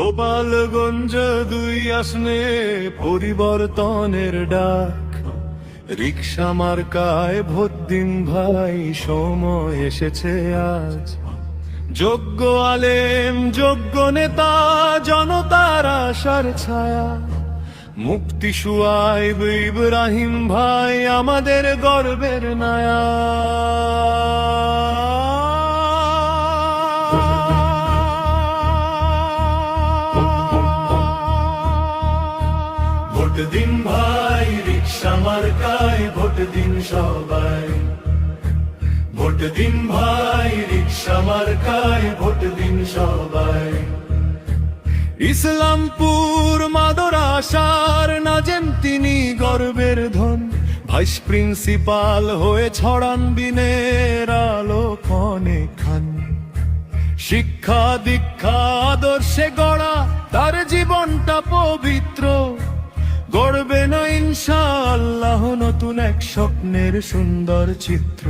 গোপালগঞ্জ 2 আসনে পরিবর্তনের ডাক, রিকশা মার্কায় ভোট দিন ভাই, সময় এসেছে আজ। যোগ্য আলেম, যোগ্য নেতা, জনতার আশার ছায়া, মুফতি শুআইব ইব্রাহিম ভাই আমাদের গর্বের নায়া। ভোট দিন ভাই রিকশা মার্কায়, ভোট দিন সবাই। ভোট দিন ভাই রিকশা মার্কায়, ভোট দিন সবাই। ইসলামপুর মাদরাসার নাজেম তিনি গর্বের ধন, ভাইস প্রিন্সিপাল হয়ে ছড়ান বিনের আলো ক্ষণে খান। শিক্ষা দীক্ষা আদর্শে গড়া তার জীবনটা পবিত্র, গড়বে না ইনশাআল্লাহ নতুন এক স্বপ্নের সুন্দর চিত্র।